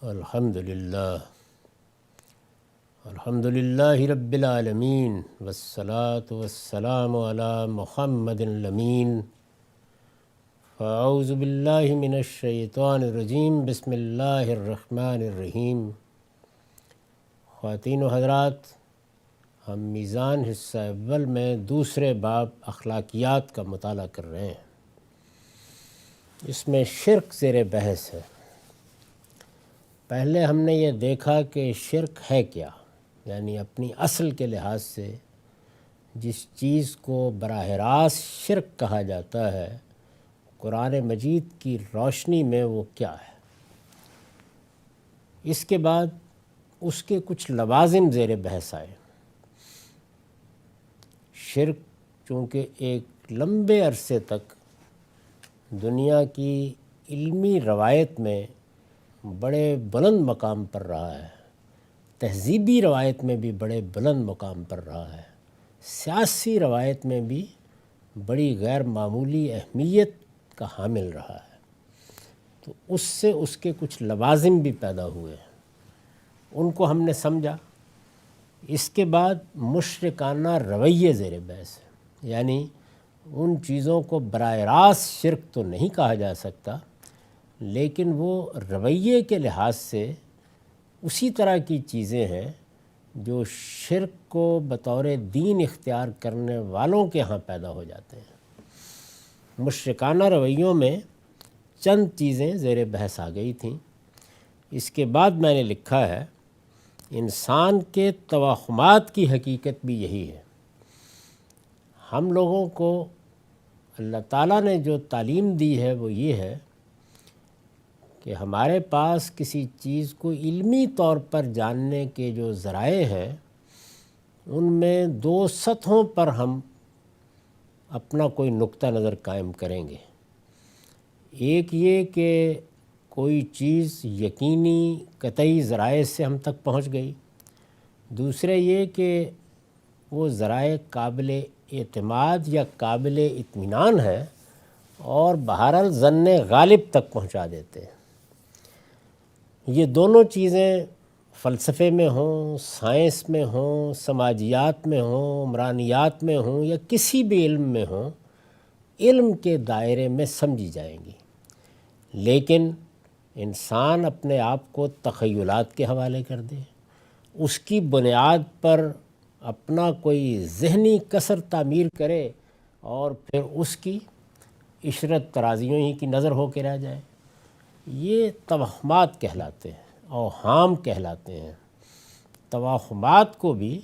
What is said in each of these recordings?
الحمدللہ رب العالمین والصلاة والسلام علی محمد الامین فاعوذ باللہ من الشیطان الرجیم بسم اللہ الرحمن الرحیم۔ خواتین و حضرات، ہم میزان حصہ اول میں دوسرے باب اخلاقیات کا مطالعہ کر رہے ہیں۔ اس میں شرک زیر بحث ہے۔ پہلے ہم نے یہ دیکھا کہ شرک ہے کیا، یعنی اپنی اصل کے لحاظ سے جس چیز کو براہ راست شرک کہا جاتا ہے، قرآن مجید کی روشنی میں وہ کیا ہے۔ اس کے بعد اس کے کچھ لوازم زیر بحث آئے۔ شرک چونکہ ایک لمبے عرصے تک دنیا کی علمی روایت میں بڑے بلند مقام پر رہا ہے، تہذیبی روایت میں بھی بڑے بلند مقام پر رہا ہے، سیاسی روایت میں بھی بڑی غیر معمولی اہمیت کا حامل رہا ہے، تو اس سے اس کے کچھ لوازم بھی پیدا ہوئے، ان کو ہم نے سمجھا۔ اس کے بعد مشرکانہ رویے زیر بحث ہے، یعنی ان چیزوں کو براہ راست شرک تو نہیں کہا جا سکتا، لیکن وہ رویے کے لحاظ سے اسی طرح کی چیزیں ہیں جو شرک کو بطور دین اختیار کرنے والوں کے ہاں پیدا ہو جاتے ہیں۔ مشرکانہ رویوں میں چند چیزیں زیر بحث آ گئی تھیں۔ اس کے بعد میں نے لکھا ہے، انسان کے توہمات کی حقیقت بھی یہی ہے۔ ہم لوگوں کو اللہ تعالیٰ نے جو تعلیم دی ہے وہ یہ ہے کہ ہمارے پاس کسی چیز کو علمی طور پر جاننے کے جو ذرائع ہیں، ان میں دو سطحوں پر ہم اپنا کوئی نقطہ نظر قائم کریں گے۔ ایک یہ کہ کوئی چیز یقینی قطعی ذرائع سے ہم تک پہنچ گئی، دوسرے یہ کہ وہ ذرائع قابل اعتماد یا قابل اطمینان ہے اور بہرحال ظن غالب تک پہنچا دیتے ہیں۔ یہ دونوں چیزیں فلسفے میں ہوں، سائنس میں ہوں، سماجیات میں ہوں، عمرانیات میں ہوں یا کسی بھی علم میں ہوں، علم کے دائرے میں سمجھی جائیں گی، لیکن انسان اپنے آپ کو تخیلات کے حوالے کر دے، اس کی بنیاد پر اپنا کوئی ذہنی قصر تعمیر کرے اور پھر اس کی عشرت ترازیوں ہی کی نظر ہو کے رہ جائے، یہ توہمات کہلاتے ہیں، اوہام کہلاتے ہیں۔ توہمات کو بھی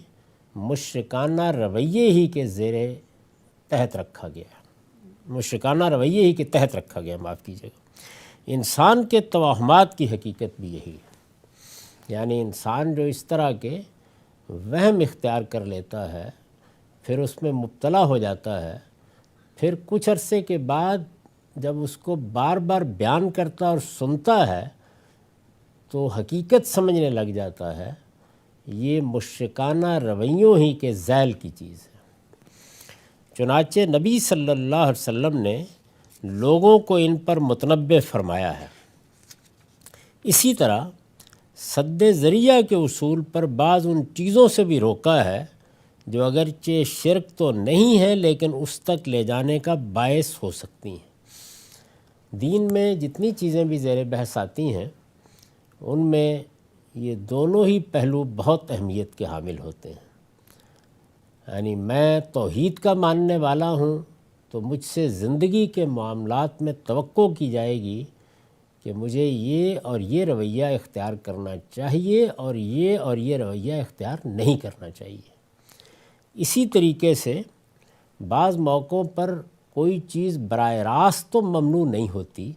مشرکانہ رویے ہی کے زیر تحت رکھا گیا، مشرکانہ رویے ہی کے تحت رکھا گیا، معاف کیجیے گا۔ انسان کے توہمات کی حقیقت بھی یہی ہے، یعنی انسان جو اس طرح کے وہم اختیار کر لیتا ہے، پھر اس میں مبتلا ہو جاتا ہے، پھر کچھ عرصے کے بعد جب اس کو بار بار بیان کرتا اور سنتا ہے تو حقیقت سمجھنے لگ جاتا ہے، یہ مشرکانہ رویوں ہی کے ذیل کی چیز ہے۔ چنانچہ نبی صلی اللہ علیہ وسلم نے لوگوں کو ان پر متنبہ فرمایا ہے۔ اسی طرح سد ذریعہ کے اصول پر بعض ان چیزوں سے بھی روکا ہے جو اگرچہ شرک تو نہیں ہے لیکن اس تک لے جانے کا باعث ہو سکتی ہیں۔ دین میں جتنی چیزیں بھی زیر بحث آتی ہیں، ان میں یہ دونوں ہی پہلو بہت اہمیت کے حامل ہوتے ہیں۔ یعنی میں توحید کا ماننے والا ہوں تو مجھ سے زندگی کے معاملات میں توقع کی جائے گی کہ مجھے یہ اور یہ رویہ اختیار کرنا چاہیے اور یہ رویہ اختیار نہیں کرنا چاہیے۔ اسی طریقے سے بعض موقعوں پر کوئی چیز براہ راست تو ممنوع نہیں ہوتی،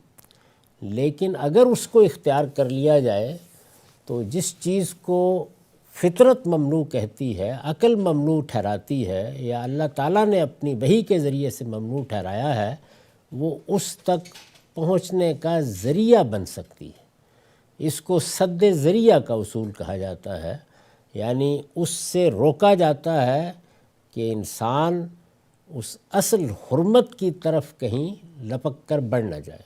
لیکن اگر اس کو اختیار کر لیا جائے تو جس چیز کو فطرت ممنوع کہتی ہے، عقل ممنوع ٹھہراتی ہے، یا اللہ تعالیٰ نے اپنی وحی کے ذریعے سے ممنوع ٹھہرایا ہے، وہ اس تک پہنچنے کا ذریعہ بن سکتی ہے۔ اس کو سد ذریعہ کا اصول کہا جاتا ہے، یعنی اس سے روکا جاتا ہے کہ انسان اس اصل حرمت کی طرف کہیں لپک کر بڑھ نہ جائے۔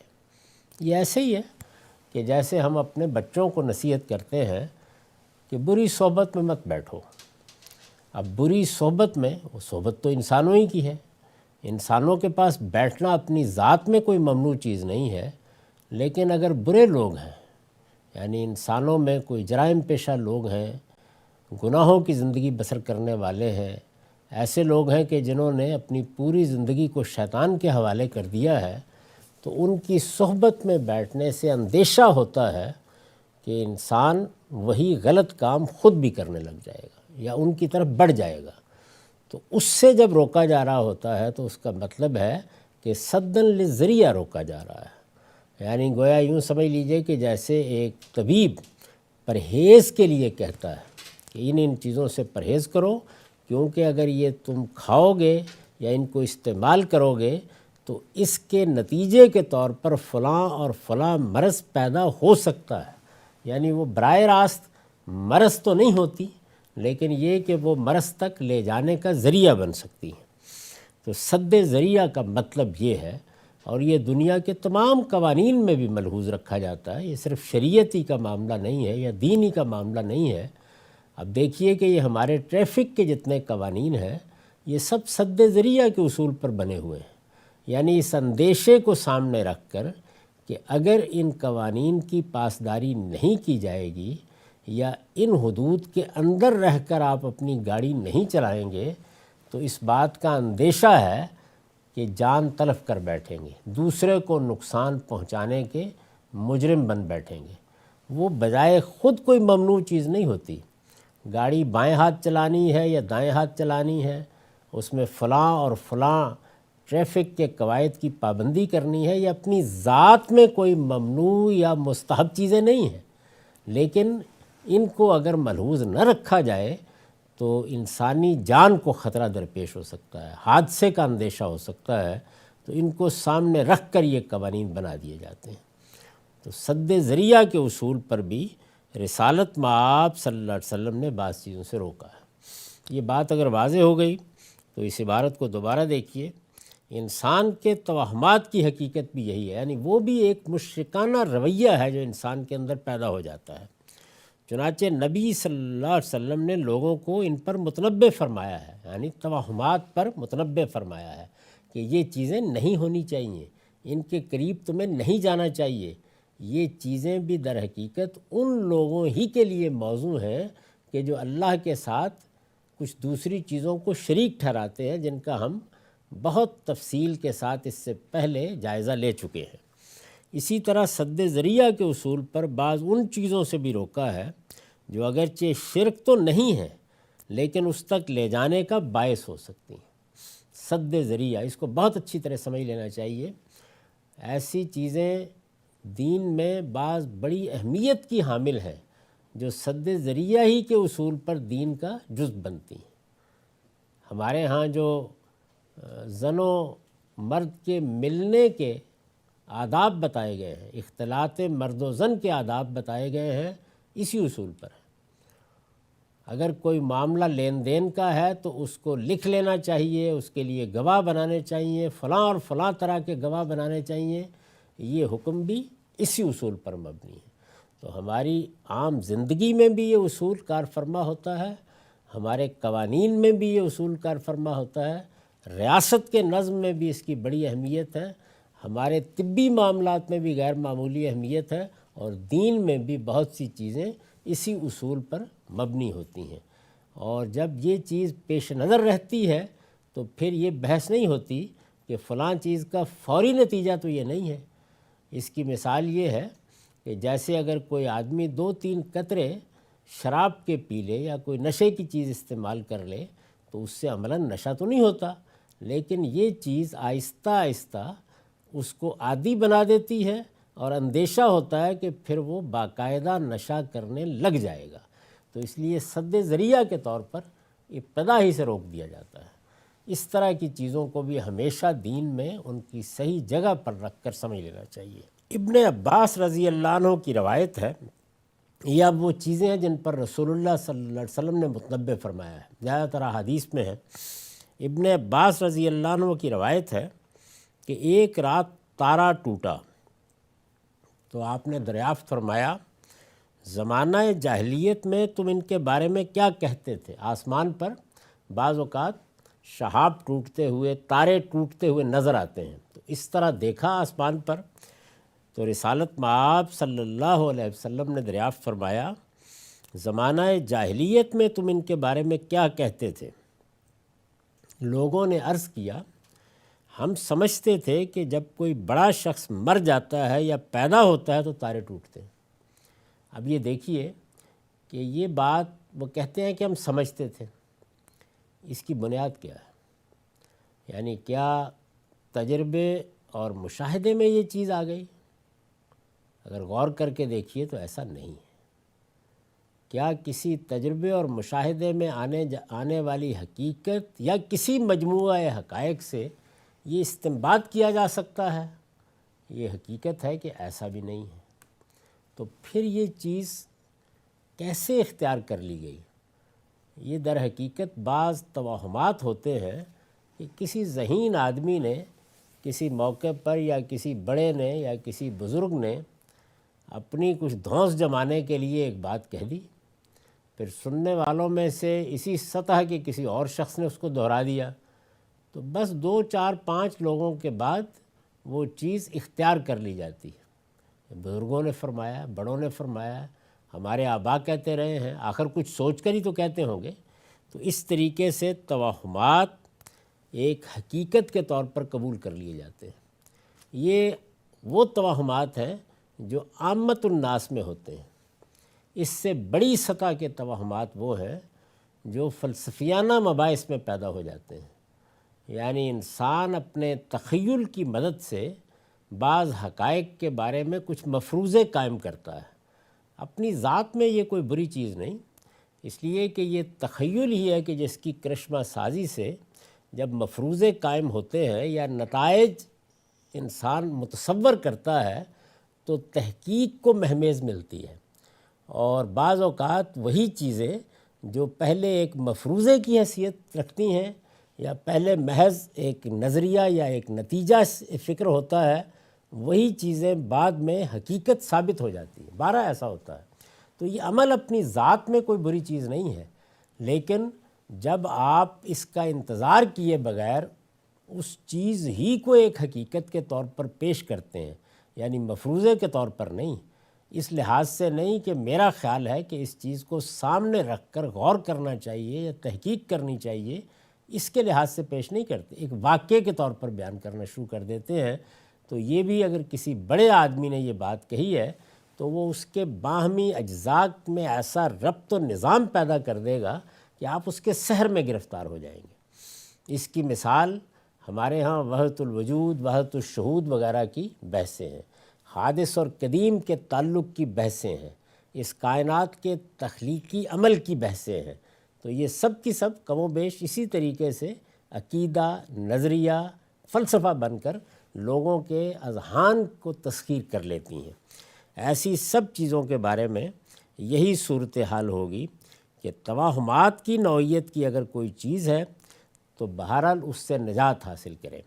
یہ ایسے ہی ہے کہ جیسے ہم اپنے بچوں کو نصیحت کرتے ہیں کہ بری صحبت میں مت بیٹھو۔ اب بری صحبت میں، وہ صحبت تو انسانوں ہی کی ہے، انسانوں کے پاس بیٹھنا اپنی ذات میں کوئی ممنوع چیز نہیں ہے، لیکن اگر برے لوگ ہیں، یعنی انسانوں میں کوئی جرائم پیشہ لوگ ہیں، گناہوں کی زندگی بسر کرنے والے ہیں، ایسے لوگ ہیں کہ جنہوں نے اپنی پوری زندگی کو شیطان کے حوالے کر دیا ہے، تو ان کی صحبت میں بیٹھنے سے اندیشہ ہوتا ہے کہ انسان وہی غلط کام خود بھی کرنے لگ جائے گا یا ان کی طرف بڑھ جائے گا۔ تو اس سے جب روکا جا رہا ہوتا ہے تو اس کا مطلب ہے کہ صدًا للذریعہ روکا جا رہا ہے، یعنی گویا یوں سمجھ لیجئے کہ جیسے ایک طبیب پرہیز کے لیے کہتا ہے کہ ان چیزوں سے پرہیز کرو، کیونکہ اگر یہ تم کھاؤ گے یا ان کو استعمال کرو گے تو اس کے نتیجے کے طور پر فلاں اور فلاں مرض پیدا ہو سکتا ہے، یعنی وہ براہ راست مرض تو نہیں ہوتی، لیکن یہ کہ وہ مرض تک لے جانے کا ذریعہ بن سکتی ہیں۔ تو سد ذریعہ کا مطلب یہ ہے، اور یہ دنیا کے تمام قوانین میں بھی ملحوظ رکھا جاتا ہے، یہ صرف شریعتی کا معاملہ نہیں ہے یا دینی کا معاملہ نہیں ہے۔ اب دیکھیے کہ یہ ہمارے ٹریفک کے جتنے قوانین ہیں یہ سب سد ذریعہ کے اصول پر بنے ہوئے ہیں، یعنی اس اندیشے کو سامنے رکھ کر کہ اگر ان قوانین کی پاسداری نہیں کی جائے گی یا ان حدود کے اندر رہ کر آپ اپنی گاڑی نہیں چلائیں گے تو اس بات کا اندیشہ ہے کہ جان تلف کر بیٹھیں گے، دوسرے کو نقصان پہنچانے کے مجرم بن بیٹھیں گے۔ وہ بجائے خود کوئی ممنوع چیز نہیں ہوتی، گاڑی بائیں ہاتھ چلانی ہے یا دائیں ہاتھ چلانی ہے، اس میں فلاں اور فلاں ٹریفک کے قواعد کی پابندی کرنی ہے، یا اپنی ذات میں کوئی ممنوع یا مستحب چیزیں نہیں ہیں، لیکن ان کو اگر ملحوظ نہ رکھا جائے تو انسانی جان کو خطرہ درپیش ہو سکتا ہے، حادثے کا اندیشہ ہو سکتا ہے، تو ان کو سامنے رکھ کر یہ قوانین بنا دیے جاتے ہیں۔ تو سد ذریعہ کے اصول پر بھی رسالت مآب صلی اللہ علیہ وسلم نے بعض چیزوں سے روکا ہے۔ یہ بات اگر واضح ہو گئی تو اس عبارت کو دوبارہ دیکھیے، انسان کے توہمات کی حقیقت بھی یہی ہے، یعنی وہ بھی ایک مشرکانہ رویہ ہے جو انسان کے اندر پیدا ہو جاتا ہے۔ چنانچہ نبی صلی اللہ علیہ وسلم نے لوگوں کو ان پر متنبہ فرمایا ہے، یعنی توہمات پر متنبہ فرمایا ہے کہ یہ چیزیں نہیں ہونی چاہیے، ان کے قریب تمہیں نہیں جانا چاہیے۔ یہ چیزیں بھی در حقیقت ان لوگوں ہی کے لیے موضوع ہیں کہ جو اللہ کے ساتھ کچھ دوسری چیزوں کو شریک ٹھہراتے ہیں، جن کا ہم بہت تفصیل کے ساتھ اس سے پہلے جائزہ لے چکے ہیں۔ اسی طرح سد ذریعہ کے اصول پر بعض ان چیزوں سے بھی روکا ہے جو اگرچہ شرک تو نہیں ہے لیکن اس تک لے جانے کا باعث ہو سکتی ہیں۔ سد ذریعہ، اس کو بہت اچھی طرح سمجھ لینا چاہیے۔ ایسی چیزیں دین میں بعض بڑی اہمیت کی حامل ہیں جو سد ذریعہ ہی کے اصول پر دین کا جزو بنتی ہیں۔ ہمارے ہاں جو زن و مرد کے ملنے کے آداب بتائے گئے ہیں، اختلاط مرد و زن کے آداب بتائے گئے ہیں، اسی اصول پر ہے۔ اگر کوئی معاملہ لین دین کا ہے تو اس کو لکھ لینا چاہیے، اس کے لیے گواہ بنانے چاہیے، فلاں اور فلاں طرح کے گواہ بنانے چاہیے، یہ حکم بھی اسی اصول پر مبنی ہے۔ تو ہماری عام زندگی میں بھی یہ اصول کار فرما ہوتا ہے، ہمارے قوانین میں بھی یہ اصول کار فرما ہوتا ہے، ریاست کے نظم میں بھی اس کی بڑی اہمیت ہے، ہمارے طبی معاملات میں بھی غیر معمولی اہمیت ہے، اور دین میں بھی بہت سی چیزیں اسی اصول پر مبنی ہوتی ہیں۔ اور جب یہ چیز پیش نظر رہتی ہے تو پھر یہ بحث نہیں ہوتی کہ فلاں چیز کا فوری نتیجہ تو یہ نہیں ہے۔ اس کی مثال یہ ہے کہ جیسے اگر کوئی آدمی 2-3 قطرے شراب کے پی لے یا کوئی نشے کی چیز استعمال کر لے تو اس سے عملاً نشہ تو نہیں ہوتا، لیکن یہ چیز آہستہ آہستہ اس کو عادی بنا دیتی ہے، اور اندیشہ ہوتا ہے کہ پھر وہ باقاعدہ نشہ کرنے لگ جائے گا۔ تو اس لیے سد ذریعہ کے طور پر ابتدا ہی سے روک دیا جاتا ہے۔ اس طرح کی چیزوں کو بھی ہمیشہ دین میں ان کی صحیح جگہ پر رکھ کر سمجھ لینا چاہیے۔ ابن عباس رضی اللہ عنہ کی روایت ہے، یہ اب وہ چیزیں ہیں جن پر رسول اللہ صلی اللہ علیہ وسلم نے متنبہ فرمایا ہے، زیادہ تر حدیث میں ہے۔ ابن عباس رضی اللہ عنہ کی روایت ہے کہ ایک رات تارا ٹوٹا تو آپ نے دریافت فرمایا زمانہ جاہلیت میں تم ان کے بارے میں کیا کہتے تھے؟ آسمان پر بعض اوقات شہاب ٹوٹتے ہوئے، تارے ٹوٹتے ہوئے نظر آتے ہیں، تو اس طرح دیکھا آسمان پر؟ تو رسالت مآب صلی اللہ علیہ وسلم نے دریافت فرمایا زمانہ جاہلیت میں تم ان کے بارے میں کیا کہتے تھے؟ لوگوں نے عرض کیا ہم سمجھتے تھے کہ جب کوئی بڑا شخص مر جاتا ہے یا پیدا ہوتا ہے تو تارے ٹوٹتے ہیں۔ اب یہ دیکھیے کہ یہ بات وہ کہتے ہیں کہ ہم سمجھتے تھے، اس کی بنیاد کیا ہے؟ یعنی کیا تجربے اور مشاہدے میں یہ چیز آ گئی؟ اگر غور کر کے دیکھیے تو ایسا نہیں ہے۔ کیا کسی تجربے اور مشاہدے میں آنے والی حقیقت یا کسی مجموعہ حقائق سے یہ استنباط کیا جا سکتا ہے؟ یہ حقیقت ہے کہ ایسا بھی نہیں ہے۔ تو پھر یہ چیز کیسے اختیار کر لی گئی؟ یہ در حقیقت بعض توہمات ہوتے ہیں کہ کسی ذہین آدمی نے کسی موقع پر یا کسی بڑے نے یا کسی بزرگ نے اپنی کچھ دھونس جمانے کے لیے ایک بات کہہ دی، پھر سننے والوں میں سے اسی سطح کے کسی اور شخص نے اس کو دہرا دیا، تو بس 2 4 5 لوگوں کے بعد وہ چیز اختیار کر لی جاتی ہے۔ بزرگوں نے فرمایا، بڑوں نے فرمایا، ہمارے آبا کہتے رہے ہیں، آخر کچھ سوچ کر ہی تو کہتے ہوں گے۔ تو اس طریقے سے توہمات ایک حقیقت کے طور پر قبول کر لیے جاتے ہیں۔ یہ وہ توہمات ہیں جو عامت الناس میں ہوتے ہیں۔ اس سے بڑی سطح کے توہمات وہ ہیں جو فلسفیانہ مباحث میں پیدا ہو جاتے ہیں، یعنی انسان اپنے تخیل کی مدد سے بعض حقائق کے بارے میں کچھ مفروضے قائم کرتا ہے۔ اپنی ذات میں یہ کوئی بری چیز نہیں، اس لیے کہ یہ تخیل ہی ہے کہ جس کی کرشمہ سازی سے جب مفروضے قائم ہوتے ہیں یا نتائج انسان متصور کرتا ہے تو تحقیق کو مہمیز ملتی ہے، اور بعض اوقات وہی چیزیں جو پہلے ایک مفروضے کی حیثیت رکھتی ہیں یا پہلے محض ایک نظریہ یا ایک نتیجہ فکر ہوتا ہے، وہی چیزیں بعد میں حقیقت ثابت ہو جاتی ہیں۔ بارہ ایسا ہوتا ہے۔ تو یہ عمل اپنی ذات میں کوئی بری چیز نہیں ہے، لیکن جب آپ اس کا انتظار کیے بغیر اس چیز ہی کو ایک حقیقت کے طور پر پیش کرتے ہیں، یعنی مفروضے کے طور پر نہیں، اس لحاظ سے نہیں کہ میرا خیال ہے کہ اس چیز کو سامنے رکھ کر غور کرنا چاہیے یا تحقیق کرنی چاہیے، اس کے لحاظ سے پیش نہیں کرتے، ایک واقعے کے طور پر بیان کرنا شروع کر دیتے ہیں۔ تو یہ بھی اگر کسی بڑے آدمی نے یہ بات کہی ہے تو وہ اس کے باہمی اجزاء میں ایسا ربط و نظام پیدا کر دے گا کہ آپ اس کے سحر میں گرفتار ہو جائیں گے۔ اس کی مثال ہمارے ہاں وحدت الوجود، وحدت الشہود وغیرہ کی بحثیں ہیں، حادث اور قدیم کے تعلق کی بحثیں ہیں، اس کائنات کے تخلیقی عمل کی بحثیں ہیں۔ تو یہ سب کی سب کم و بیش اسی طریقے سے عقیدہ، نظریہ، فلسفہ بن کر لوگوں کے اذہان کو تسخیر کر لیتی ہیں۔ ایسی سب چیزوں کے بارے میں یہی صورتحال ہوگی کہ توہمات کی نوعیت کی اگر کوئی چیز ہے تو بہرحال اس سے نجات حاصل کریں۔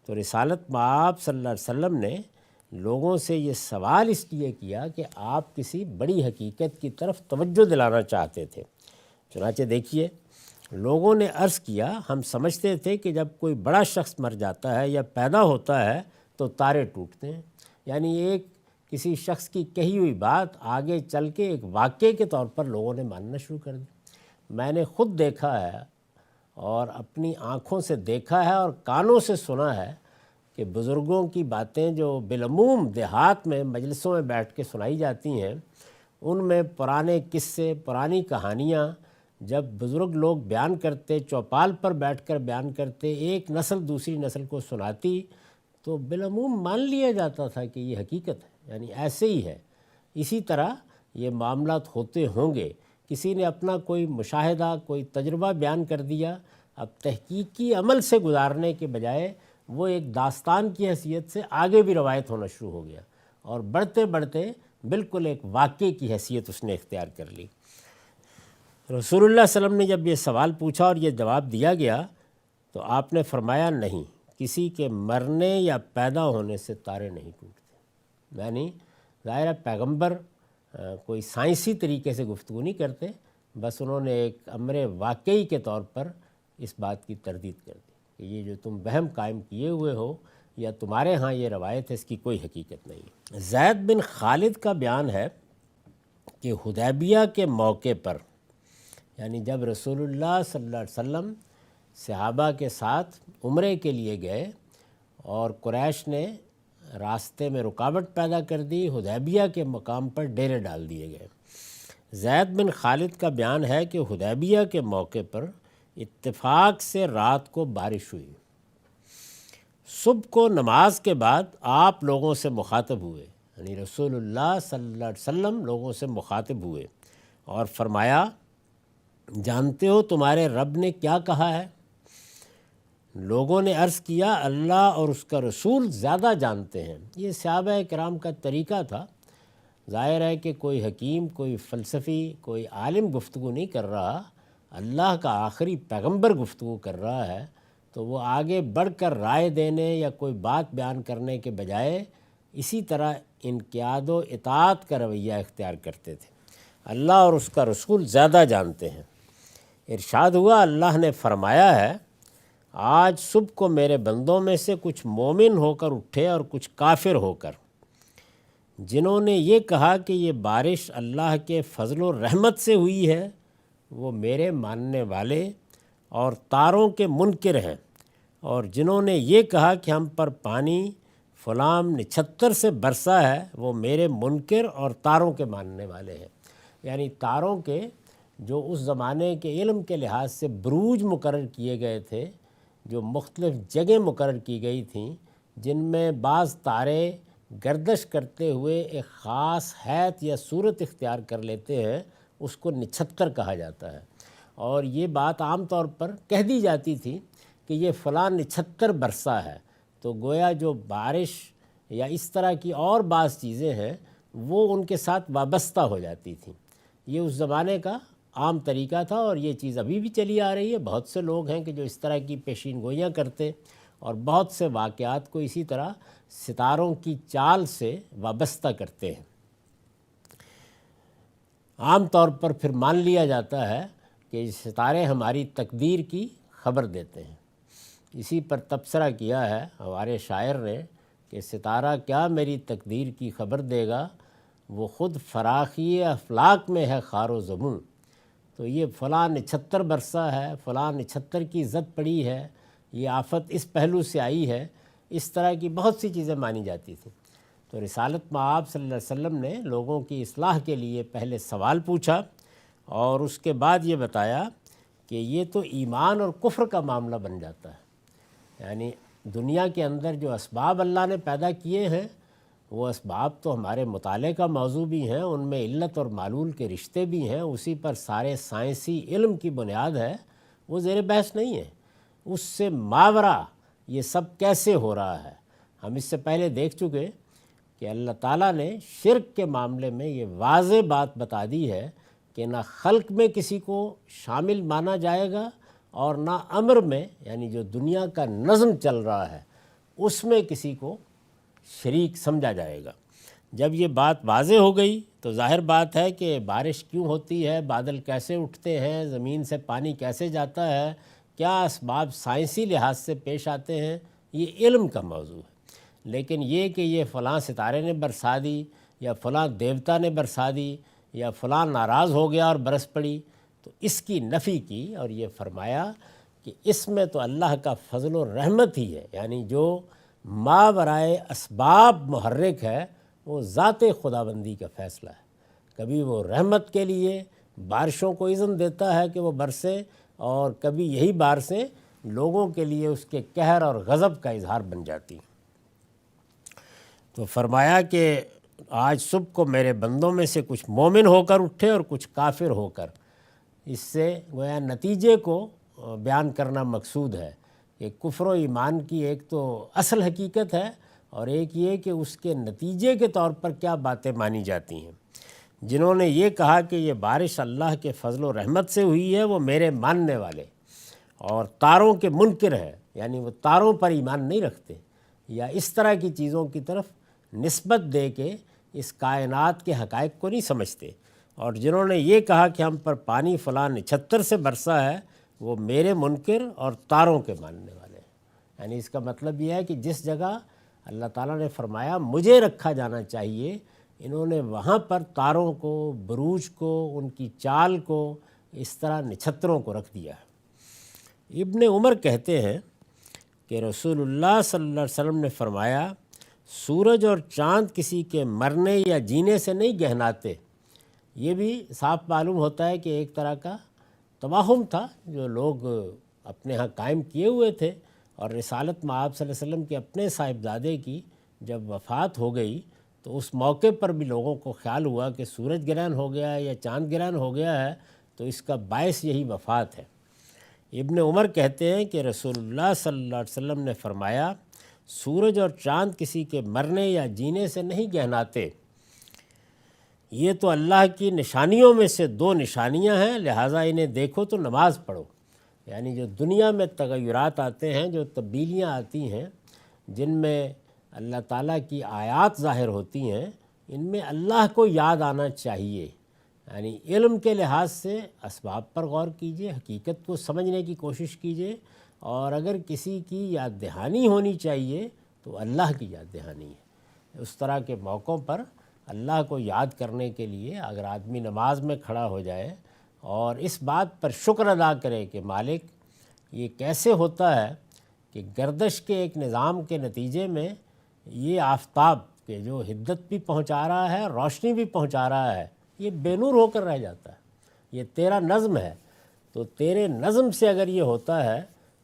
تو رسالت مآب صلی اللہ علیہ وسلم نے لوگوں سے یہ سوال اس لیے کیا کہ آپ کسی بڑی حقیقت کی طرف توجہ دلانا چاہتے تھے۔ چنانچہ دیکھیے، لوگوں نے عرض کیا ہم سمجھتے تھے کہ جب کوئی بڑا شخص مر جاتا ہے یا پیدا ہوتا ہے تو تارے ٹوٹتے ہیں، یعنی ایک کسی شخص کی کہی ہوئی بات آگے چل کے ایک واقعے کے طور پر لوگوں نے ماننا شروع کر دی۔ میں نے خود دیکھا ہے اور اپنی آنکھوں سے دیکھا ہے اور کانوں سے سنا ہے کہ بزرگوں کی باتیں جو بالعموم دیہات میں مجلسوں میں بیٹھ کے سنائی جاتی ہیں، ان میں پرانے قصے، پرانی کہانیاں جب بزرگ لوگ بیان کرتے، چوپال پر بیٹھ کر بیان کرتے، ایک نسل دوسری نسل کو سناتی، تو بالعموم مان لیا جاتا تھا کہ یہ حقیقت ہے، یعنی ایسے ہی ہے۔ اسی طرح یہ معاملات ہوتے ہوں گے۔ کسی نے اپنا کوئی مشاہدہ، کوئی تجربہ بیان کر دیا، اب تحقیقی عمل سے گزارنے کے بجائے وہ ایک داستان کی حیثیت سے آگے بھی روایت ہونا شروع ہو گیا، اور بڑھتے بڑھتے بالکل ایک واقعے کی حیثیت اس نے اختیار کر لی۔ رسول اللہ صلی اللہ علیہ وسلم نے جب یہ سوال پوچھا اور یہ جواب دیا گیا تو آپ نے فرمایا نہیں، کسی کے مرنے یا پیدا ہونے سے تارے نہیں ٹوٹتے، یعنی ظاہر ہے پیغمبر کوئی سائنسی طریقے سے گفتگو نہیں کرتے، بس انہوں نے ایک امر واقعی کے طور پر اس بات کی تردید کر دی کہ یہ جو تم وہم قائم کیے ہوئے ہو یا تمہارے ہاں یہ روایت ہے، اس کی کوئی حقیقت نہیں۔ زید بن خالد کا بیان ہے کہ حدیبیہ کے موقع پر، یعنی جب رسول اللہ صلی اللہ علیہ وسلم صحابہ کے ساتھ عمرے کے لیے گئے اور قریش نے راستے میں رکاوٹ پیدا کر دی، حدیبیہ کے مقام پر ڈیرے ڈال دیے گئے۔ زید بن خالد کا بیان ہے کہ حدیبیہ کے موقع پر اتفاق سے رات کو بارش ہوئی، صبح کو نماز کے بعد آپ لوگوں سے مخاطب ہوئے، یعنی رسول اللہ صلی اللہ علیہ وسلم لوگوں سے مخاطب ہوئے اور فرمایا، جانتے ہو تمہارے رب نے کیا کہا ہے؟ لوگوں نے عرض کیا، اللہ اور اس کا رسول زیادہ جانتے ہیں۔ یہ صحابہ کرام کا طریقہ تھا۔ ظاہر ہے کہ کوئی حکیم، کوئی فلسفی، کوئی عالم گفتگو نہیں کر رہا، اللہ کا آخری پیغمبر گفتگو کر رہا ہے، تو وہ آگے بڑھ کر رائے دینے یا کوئی بات بیان کرنے کے بجائے اسی طرح انقیاد و اطاعت کا رویہ اختیار کرتے تھے۔ اللہ اور اس کا رسول زیادہ جانتے ہیں۔ ارشاد ہوا، اللہ نے فرمایا ہے، آج صبح کو میرے بندوں میں سے کچھ مومن ہو کر اٹھے اور کچھ کافر ہو کر، جنہوں نے یہ کہا کہ یہ بارش اللہ کے فضل و رحمت سے ہوئی ہے، وہ میرے ماننے والے اور تاروں کے منکر ہیں، اور جنہوں نے یہ کہا کہ ہم پر پانی فلاں نچھتر سے برسا ہے، وہ میرے منکر اور تاروں کے ماننے والے ہیں۔ یعنی تاروں کے جو اس زمانے کے علم کے لحاظ سے بروج مقرر کیے گئے تھے، جو مختلف جگہیں مقرر کی گئی تھیں، جن میں بعض تارے گردش کرتے ہوئے ایک خاص حیت یا صورت اختیار کر لیتے ہیں، اس کو نچھتر کہا جاتا ہے۔ اور یہ بات عام طور پر کہہ دی جاتی تھی کہ یہ فلاں نچھتر برسا ہے، تو گویا جو بارش یا اس طرح کی اور بعض چیزیں ہیں وہ ان کے ساتھ وابستہ ہو جاتی تھیں۔ یہ اس زمانے کا عام طریقہ تھا، اور یہ چیز ابھی بھی چلی آ رہی ہے۔ بہت سے لوگ ہیں کہ جو اس طرح کی پیشین گوئیاں کرتے اور بہت سے واقعات کو اسی طرح ستاروں کی چال سے وابستہ کرتے ہیں۔ عام طور پر پھر مان لیا جاتا ہے کہ ستارے ہماری تقدیر کی خبر دیتے ہیں۔ اسی پر تبصرہ کیا ہے ہمارے شاعر نے کہ ستارہ کیا میری تقدیر کی خبر دے گا، وہ خود فراخی افلاک میں ہے خار و زبوں۔ تو یہ فلاں نچھتر برسا ہے، فلاں نچھتر کی زد پڑی ہے، یہ آفت اس پہلو سے آئی ہے، اس طرح کی بہت سی چیزیں مانی جاتی تھیں۔ تو رسالت مآب صلی اللہ علیہ وسلم نے لوگوں کی اصلاح کے لیے پہلے سوال پوچھا اور اس کے بعد یہ بتایا کہ یہ تو ایمان اور کفر کا معاملہ بن جاتا ہے۔ یعنی دنیا کے اندر جو اسباب اللہ نے پیدا کیے ہیں، وہ اسباب تو ہمارے مطالعے کا موضوع بھی ہیں، ان میں علت اور معلول کے رشتے بھی ہیں، اسی پر سارے سائنسی علم کی بنیاد ہے، وہ زیر بحث نہیں ہے۔ اس سے ماورا یہ سب کیسے ہو رہا ہے، ہم اس سے پہلے دیکھ چکے کہ اللہ تعالیٰ نے شرک کے معاملے میں یہ واضح بات بتا دی ہے کہ نہ خلق میں کسی کو شامل مانا جائے گا اور نہ امر میں، یعنی جو دنیا کا نظم چل رہا ہے اس میں کسی کو شریک سمجھا جائے گا۔ جب یہ بات واضح ہو گئی تو ظاہر بات ہے کہ بارش کیوں ہوتی ہے، بادل کیسے اٹھتے ہیں، زمین سے پانی کیسے جاتا ہے، کیا اسباب سائنسی لحاظ سے پیش آتے ہیں، یہ علم کا موضوع ہے۔ لیکن یہ کہ یہ فلاں ستارے نے برسا دی یا فلاں دیوتا نے برسا دی یا فلاں ناراض ہو گیا اور برس پڑی، تو اس کی نفی کی اور یہ فرمایا کہ اس میں تو اللہ کا فضل و رحمت ہی ہے، یعنی جو ماورائے اسباب محرک ہے وہ ذات خداوندی کا فیصلہ ہے۔ کبھی وہ رحمت کے لیے بارشوں کو اذن دیتا ہے کہ وہ برسے، اور کبھی یہی بارشیں لوگوں کے لیے اس کے قہر اور غضب کا اظہار بن جاتی ہیں۔ تو فرمایا کہ آج صبح کو میرے بندوں میں سے کچھ مومن ہو کر اٹھے اور کچھ کافر ہو کر، اس سے گویا نتیجے کو بیان کرنا مقصود ہے کہ کفر و ایمان کی ایک تو اصل حقیقت ہے، اور ایک یہ کہ اس کے نتیجے کے طور پر کیا باتیں مانی جاتی ہیں۔ جنہوں نے یہ کہا کہ یہ بارش اللہ کے فضل و رحمت سے ہوئی ہے، وہ میرے ماننے والے اور تاروں کے منکر ہیں، یعنی وہ تاروں پر ایمان نہیں رکھتے یا اس طرح کی چیزوں کی طرف نسبت دے کے اس کائنات کے حقائق کو نہیں سمجھتے، اور جنہوں نے یہ کہا کہ ہم پر پانی فلاں نچھتر سے برسا ہے، وہ میرے منکر اور تاروں کے ماننے والے ہیں۔ یعنی اس کا مطلب یہ ہے کہ جس جگہ اللہ تعالیٰ نے فرمایا مجھے رکھا جانا چاہیے، انہوں نے وہاں پر تاروں کو، بروج کو، ان کی چال کو، اس طرح نچھتروں کو رکھ دیا ہے۔ ابن عمر کہتے ہیں کہ رسول اللہ صلی اللہ علیہ وسلم نے فرمایا سورج اور چاند کسی کے مرنے یا جینے سے نہیں گہناتے۔ یہ بھی صاف معلوم ہوتا ہے کہ ایک طرح کا توہم تھا جو لوگ اپنے ہاں قائم کیے ہوئے تھے، اور رسالت مآب صلی اللہ علیہ وسلم کے اپنے صاحبزادے کی جب وفات ہو گئی تو اس موقع پر بھی لوگوں کو خیال ہوا کہ سورج گرہن ہو گیا ہے یا چاند گرہن ہو گیا ہے، تو اس کا باعث یہی وفات ہے۔ ابن عمر کہتے ہیں کہ رسول اللہ صلی اللہ علیہ وسلم نے فرمایا سورج اور چاند کسی کے مرنے یا جینے سے نہیں گہناتے، یہ تو اللہ کی نشانیوں میں سے دو نشانیاں ہیں، لہٰذا انہیں دیکھو تو نماز پڑھو۔ یعنی جو دنیا میں تغیرات آتے ہیں، جو تبدیلیاں آتی ہیں، جن میں اللہ تعالیٰ کی آیات ظاہر ہوتی ہیں، ان میں اللہ کو یاد آنا چاہیے۔ یعنی علم کے لحاظ سے اسباب پر غور کیجئے، حقیقت کو سمجھنے کی کوشش کیجئے، اور اگر کسی کی یاد دہانی ہونی چاہیے تو اللہ کی یاد دہانی ہے۔ اس طرح کے موقعوں پر اللہ کو یاد کرنے کے لیے اگر آدمی نماز میں کھڑا ہو جائے اور اس بات پر شکر ادا کرے کہ مالک یہ کیسے ہوتا ہے کہ گردش کے ایک نظام کے نتیجے میں یہ آفتاب کہ جو حدت بھی پہنچا رہا ہے، روشنی بھی پہنچا رہا ہے، یہ بے نور ہو کر رہ جاتا ہے۔ یہ تیرا نظم ہے، تو تیرے نظم سے اگر یہ ہوتا ہے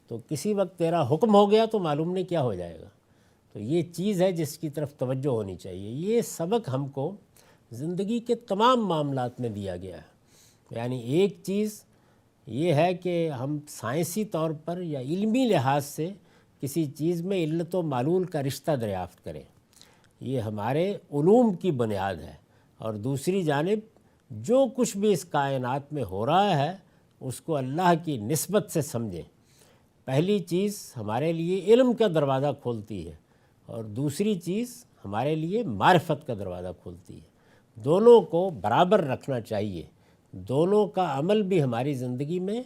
تو کسی وقت تیرا حکم ہو گیا تو معلوم نہیں کیا ہو جائے گا۔ تو یہ چیز ہے جس کی طرف توجہ ہونی چاہیے۔ یہ سبق ہم کو زندگی کے تمام معاملات میں دیا گیا ہے۔ یعنی ایک چیز یہ ہے کہ ہم سائنسی طور پر یا علمی لحاظ سے کسی چیز میں علت و معلول کا رشتہ دریافت کریں، یہ ہمارے علوم کی بنیاد ہے۔ اور دوسری جانب جو کچھ بھی اس کائنات میں ہو رہا ہے اس کو اللہ کی نسبت سے سمجھیں۔ پہلی چیز ہمارے لیے علم کا دروازہ کھولتی ہے، اور دوسری چیز ہمارے لیے معرفت کا دروازہ کھولتی ہے۔ دونوں کو برابر رکھنا چاہیے، دونوں کا عمل بھی ہماری زندگی میں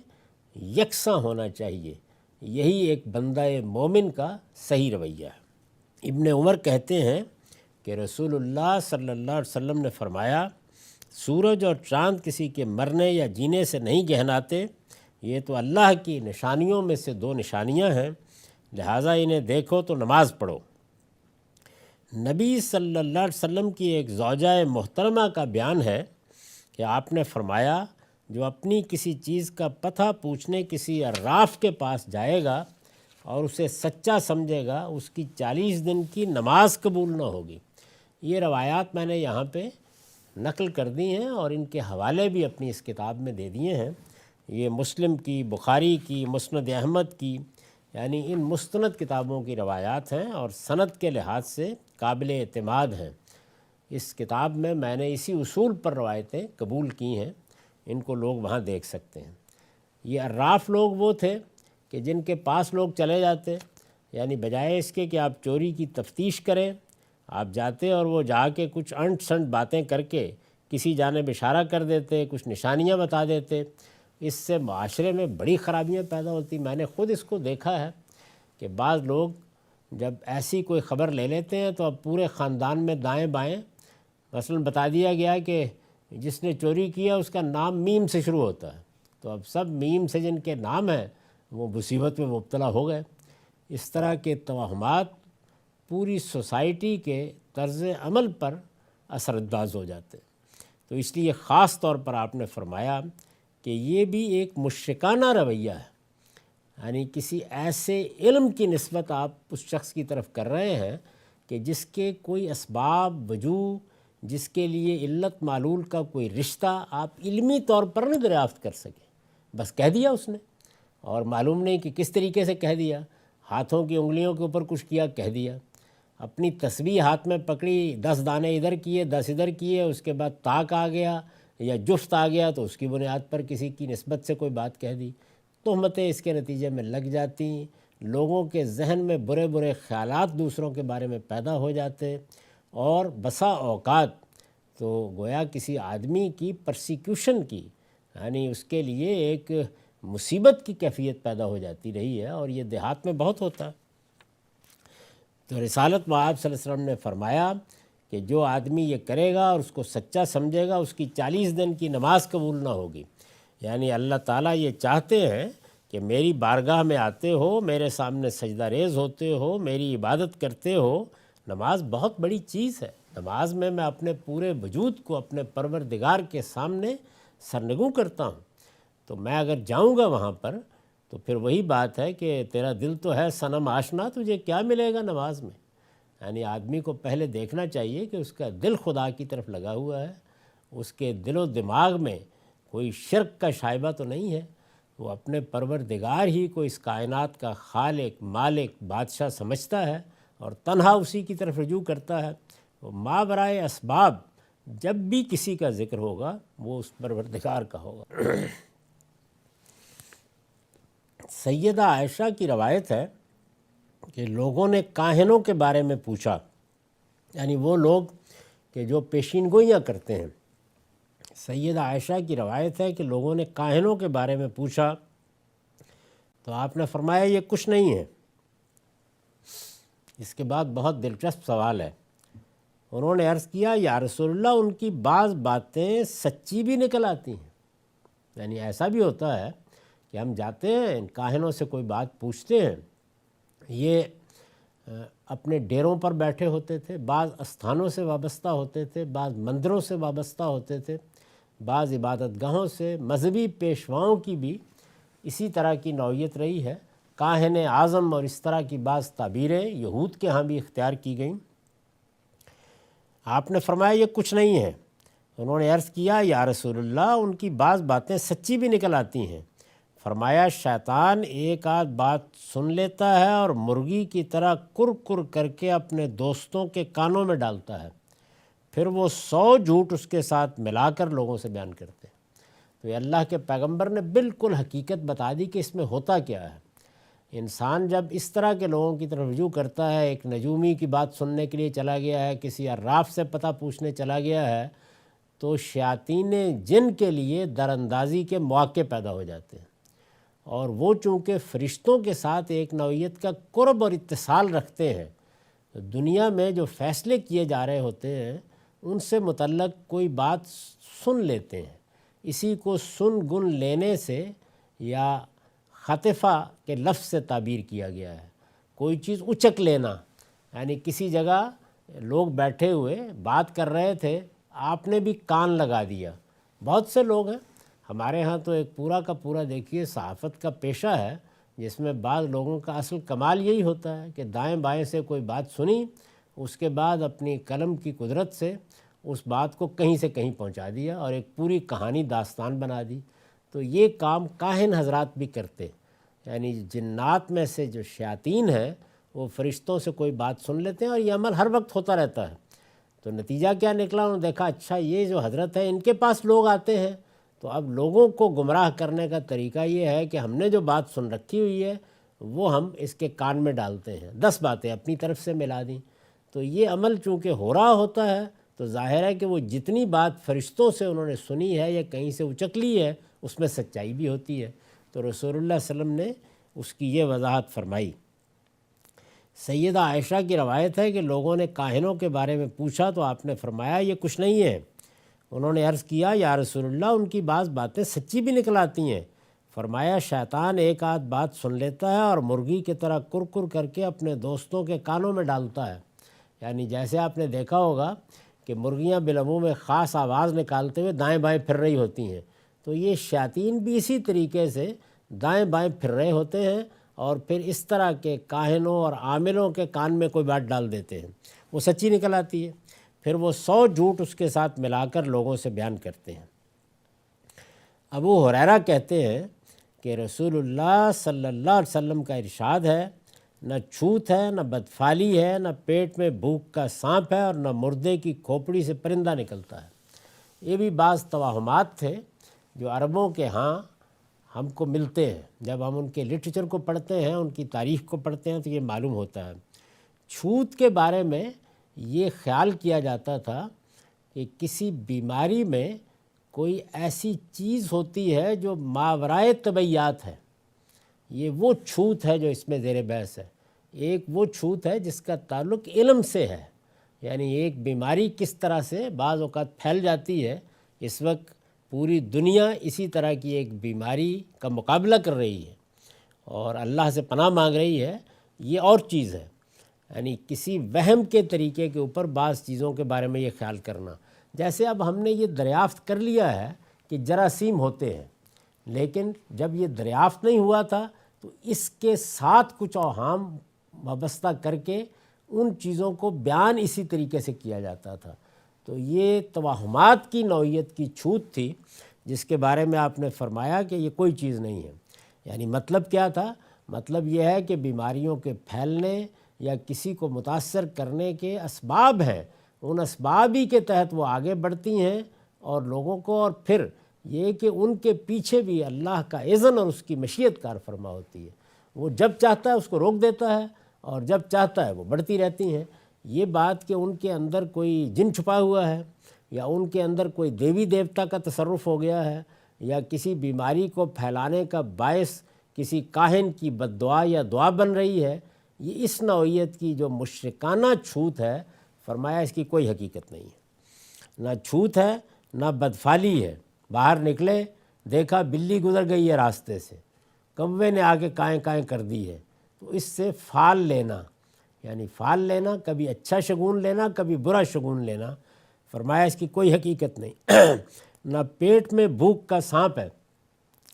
یکساں ہونا چاہیے۔ یہی ایک بندہ مومن کا صحیح رویہ ہے۔ ابن عمر کہتے ہیں کہ رسول اللہ صلی اللہ علیہ وسلم نے فرمایا سورج اور چاند کسی کے مرنے یا جینے سے نہیں گہناتے، یہ تو اللہ کی نشانیوں میں سے دو نشانیاں ہیں، لہٰذا انہیں دیکھو تو نماز پڑھو۔ نبی صلی اللہ علیہ وسلم کی ایک زوجہ محترمہ کا بیان ہے کہ آپ نے فرمایا جو اپنی کسی چیز کا پتہ پوچھنے کسی عراف کے پاس جائے گا اور اسے سچا سمجھے گا، اس کی 40 دن کی نماز قبول نہ ہوگی۔ یہ روایات میں نے یہاں پہ نقل کر دی ہیں اور ان کے حوالے بھی اپنی اس کتاب میں دے دیے ہیں۔ یہ مسلم کی، بخاری کی، مسند احمد کی، یعنی ان مستند کتابوں کی روایات ہیں اور سند کے لحاظ سے قابل اعتماد ہیں۔ اس کتاب میں نے اسی اصول پر روایتیں قبول کی ہیں، ان کو لوگ وہاں دیکھ سکتے ہیں۔ یہ عراف لوگ وہ تھے کہ جن کے پاس لوگ چلے جاتے، یعنی بجائے اس کے کہ آپ چوری کی تفتیش کریں، آپ جاتے اور وہ جا کے کچھ انٹ سنٹ باتیں کر کے کسی جانب اشارہ کر دیتے، کچھ نشانیاں بتا دیتے۔ اس سے معاشرے میں بڑی خرابیاں پیدا ہوتی۔ میں نے خود اس کو دیکھا ہے کہ بعض لوگ جب ایسی کوئی خبر لے لیتے ہیں تو اب پورے خاندان میں دائیں بائیں مثلا بتا دیا گیا کہ جس نے چوری کیا اس کا نام میم سے شروع ہوتا ہے، تو اب سب میم سے جن کے نام ہیں وہ مصیبت میں مبتلا ہو گئے۔ اس طرح کے توہمات پوری سوسائٹی کے طرز عمل پر اثر انداز ہو جاتے ہیں۔ تو اس لیے خاص طور پر آپ نے فرمایا کہ یہ بھی ایک مشرکانہ رویہ ہے، یعنی کسی ایسے علم کی نسبت آپ اس شخص کی طرف کر رہے ہیں کہ جس کے کوئی اسباب وجوہ، جس کے لیے علت معلول کا کوئی رشتہ آپ علمی طور پر نہیں دریافت کر سکے، بس کہہ دیا اس نے، اور معلوم نہیں کہ کس طریقے سے کہہ دیا، ہاتھوں کی انگلیوں کے اوپر کچھ کیا، کہہ دیا، اپنی تسبیح ہاتھ میں پکڑی، 10 دانے ادھر کیے، 10 ادھر کیے، اس کے بعد طاق آ گیا یا جفت آ گیا تو اس کی بنیاد پر کسی کی نسبت سے کوئی بات کہہ دی۔ تہمتیں اس کے نتیجے میں لگ جاتی، لوگوں کے ذہن میں برے برے خیالات دوسروں کے بارے میں پیدا ہو جاتے، اور بسا اوقات تو گویا کسی آدمی کی پرسیکیوشن کی، یعنی اس کے لیے ایک مصیبت کی کیفیت پیدا ہو جاتی رہی ہے، اور یہ دیہات میں بہت ہوتا ہے۔ تو رسالت مآب صلی اللہ علیہ وسلم نے فرمایا کہ جو آدمی یہ کرے گا اور اس کو سچا سمجھے گا، اس کی 40 دن کی نماز قبول نہ ہوگی۔ یعنی اللہ تعالیٰ یہ چاہتے ہیں کہ میری بارگاہ میں آتے ہو، میرے سامنے سجدہ ریز ہوتے ہو، میری عبادت کرتے ہو۔ نماز بہت بڑی چیز ہے۔ نماز میں اپنے پورے وجود کو اپنے پروردگار کے سامنے سرنگوں کرتا ہوں۔ تو میں اگر جاؤں گا وہاں پر تو پھر وہی بات ہے کہ تیرا دل تو ہے صنم آشنا، تجھے کیا ملے گا نماز میں؟ یعنی آدمی کو پہلے دیکھنا چاہیے کہ اس کا دل خدا کی طرف لگا ہوا ہے، اس کے دل و دماغ میں کوئی شرک کا شائبہ تو نہیں ہے، وہ اپنے پروردگار ہی کو اس کائنات کا خالق، مالک، بادشاہ سمجھتا ہے اور تنہا اسی کی طرف رجوع کرتا ہے۔ وہ ماورائے اسباب جب بھی کسی کا ذکر ہوگا وہ اس پروردگار کا ہوگا۔ سیدہ عائشہ کی روایت ہے کہ لوگوں نے کاہنوں کے بارے میں پوچھا، یعنی وہ لوگ کہ جو پیشین گوئیاں کرتے ہیں۔ سیدہ عائشہ کی روایت ہے کہ لوگوں نے کاہنوں کے بارے میں پوچھا تو آپ نے فرمایا یہ کچھ نہیں ہے۔ اس کے بعد بہت دلچسپ سوال ہے۔ انہوں نے عرض کیا یا رسول اللہ، ان کی بعض باتیں سچی بھی نکل آتی ہیں۔ یعنی ایسا بھی ہوتا ہے کہ ہم جاتے ہیں ان کاہنوں سے کوئی بات پوچھتے ہیں، یہ اپنے ڈیروں پر بیٹھے ہوتے تھے، بعض استھانوں سے وابستہ ہوتے تھے، بعض مندروں سے وابستہ ہوتے تھے، بعض عبادت گاہوں سے، مذہبی پیشواؤں کی بھی اسی طرح کی نوعیت رہی ہے۔ کاہن اعظم اور اس طرح کی بعض تعبیریں یہود کے ہاں بھی اختیار کی گئیں۔ آپ نے فرمایا یہ کچھ نہیں ہے۔ انہوں نے عرض کیا یا رسول اللہ، ان کی بعض باتیں سچی بھی نکل آتی ہیں۔ فرمایا شیطان ایک آدھ بات سن لیتا ہے اور مرغی کی طرح کر کر کے اپنے دوستوں کے کانوں میں ڈالتا ہے، پھر وہ 100 جھوٹ اس کے ساتھ ملا کر لوگوں سے بیان کرتے ہیں۔ تو یہ اللہ کے پیغمبر نے بالکل حقیقت بتا دی کہ اس میں ہوتا کیا ہے۔ انسان جب اس طرح کے لوگوں کی طرف رجوع کرتا ہے، ایک نجومی کی بات سننے کے لیے چلا گیا ہے، کسی عراف سے پتہ پوچھنے چلا گیا ہے، تو شیاطین جن کے لیے دراندازی کے مواقع پیدا ہو جاتے ہیں، اور وہ چونکہ فرشتوں کے ساتھ ایک نوعیت کا قرب اور اتصال رکھتے ہیں، دنیا میں جو فیصلے کیے جا رہے ہوتے ہیں ان سے متعلق کوئی بات سن لیتے ہیں۔ اسی کو سن گن لینے سے یا خطفہ کے لفظ سے تعبیر کیا گیا ہے۔ کوئی چیز اچک لینا، یعنی کسی جگہ لوگ بیٹھے ہوئے بات کر رہے تھے، آپ نے بھی کان لگا دیا۔ بہت سے لوگ ہیں ہمارے ہاں تو ایک پورا کا پورا دیکھیے صحافت کا پیشہ ہے، جس میں بعض لوگوں کا اصل کمال یہی ہوتا ہے کہ دائیں بائیں سے کوئی بات سنی، اس کے بعد اپنی قلم کی قدرت سے اس بات کو کہیں سے کہیں پہنچا دیا اور ایک پوری کہانی داستان بنا دی۔ تو یہ کام کاہن حضرات بھی کرتے، یعنی جنات میں سے جو شیاطین ہیں وہ فرشتوں سے کوئی بات سن لیتے ہیں، اور یہ عمل ہر وقت ہوتا رہتا ہے۔ تو نتیجہ کیا نکلا؟ انہوں نے دیکھا اچھا یہ جو حضرت ہے ان کے پاس لوگ آتے ہیں، تو اب لوگوں کو گمراہ کرنے کا طریقہ یہ ہے کہ ہم نے جو بات سن رکھی ہوئی ہے وہ ہم اس کے کان میں ڈالتے ہیں، 10 باتیں اپنی طرف سے ملا دیں۔ تو یہ عمل چونکہ ہو رہا ہوتا ہے تو ظاہر ہے کہ وہ جتنی بات فرشتوں سے انہوں نے سنی ہے یا کہیں سے اچک لی ہے اس میں سچائی بھی ہوتی ہے۔ تو رسول اللہ صلی اللہ علیہ وسلم نے اس کی یہ وضاحت فرمائی۔ سیدہ عائشہ کی روایت ہے کہ لوگوں نے کاہنوں کے بارے میں پوچھا تو آپ نے فرمایا یہ کچھ نہیں ہے۔ انہوں نے عرض کیا یا رسول اللہ، ان کی بعض باتیں سچی بھی نکل آتی ہیں۔ فرمایا شیطان ایک آدھ بات سن لیتا ہے اور مرغی کی طرح کر کر کے اپنے دوستوں کے کانوں میں ڈالتا ہے۔ یعنی جیسے آپ نے دیکھا ہوگا کہ مرغیاں بالعموم میں خاص آواز نکالتے ہوئے دائیں بائیں پھر رہی ہوتی ہیں، تو یہ شیاطین بھی اسی طریقے سے دائیں بائیں پھر رہے ہوتے ہیں اور پھر اس طرح کے کاہنوں اور عاملوں کے کان میں کوئی بات ڈال دیتے ہیں، وہ سچی نکل آتی ہے، پھر وہ 100 جھوٹ اس کے ساتھ ملا کر لوگوں سے بیان کرتے ہیں۔ ابو ہریرہ کہتے ہیں کہ رسول اللہ صلی اللہ علیہ وسلم کا ارشاد ہے، نہ چھوت ہے، نہ بدفالی ہے، نہ پیٹ میں بھوک کا سانپ ہے، اور نہ مردے کی کھوپڑی سے پرندہ نکلتا ہے۔ یہ بھی بعض توہمات تھے جو عربوں کے ہاں ہم کو ملتے ہیں، جب ہم ان کے لٹریچر کو پڑھتے ہیں، ان کی تاریخ کو پڑھتے ہیں تو یہ معلوم ہوتا ہے۔ چھوت کے بارے میں یہ خیال کیا جاتا تھا کہ کسی بیماری میں کوئی ایسی چیز ہوتی ہے جو ماورائے طبیعیات ہے. یہ وہ چھوت ہے جو اس میں زیر بحث ہے. ایک وہ چھوت ہے جس کا تعلق علم سے ہے، یعنی ایک بیماری کس طرح سے بعض اوقات پھیل جاتی ہے. اس وقت پوری دنیا اسی طرح کی ایک بیماری کا مقابلہ کر رہی ہے اور اللہ سے پناہ مانگ رہی ہے. یہ اور چیز ہے، یعنی کسی وہم کے طریقے کے اوپر بعض چیزوں کے بارے میں یہ خیال کرنا. جیسے اب ہم نے یہ دریافت کر لیا ہے کہ جراثیم ہوتے ہیں، لیکن جب یہ دریافت نہیں ہوا تھا تو اس کے ساتھ کچھ اوہام وابستہ کر کے ان چیزوں کو بیان اسی طریقے سے کیا جاتا تھا. تو یہ توہمات کی نوعیت کی چھوت تھی جس کے بارے میں آپ نے فرمایا کہ یہ کوئی چیز نہیں ہے. یعنی مطلب کیا تھا؟ مطلب یہ ہے کہ بیماریوں کے پھیلنے یا کسی کو متاثر کرنے کے اسباب ہیں، ان اسباب ہی کے تحت وہ آگے بڑھتی ہیں اور لوگوں کو، اور پھر یہ کہ ان کے پیچھے بھی اللہ کا اذن اور اس کی مشیت کار فرما ہوتی ہے. وہ جب چاہتا ہے اس کو روک دیتا ہے اور جب چاہتا ہے وہ بڑھتی رہتی ہیں. یہ بات کہ ان کے اندر کوئی جن چھپا ہوا ہے یا ان کے اندر کوئی دیوی دیوتا کا تصرف ہو گیا ہے یا کسی بیماری کو پھیلانے کا باعث کسی کاہن کی بد دعا یا دعا بن رہی ہے، یہ اس نوعیت کی جو مشرکانہ چھوت ہے، فرمایا اس کی کوئی حقیقت نہیں ہے. نہ چھوت ہے نہ بدفعلی ہے. باہر نکلے دیکھا بلی گزر گئی ہے راستے سے، کوے نے آ کے کائیں کائیں کر دی ہے، تو اس سے فال لینا، یعنی فال لینا، کبھی اچھا شگون لینا کبھی برا شگون لینا، فرمایا اس کی کوئی حقیقت نہیں. نہ پیٹ میں بھوک کا سانپ ہے.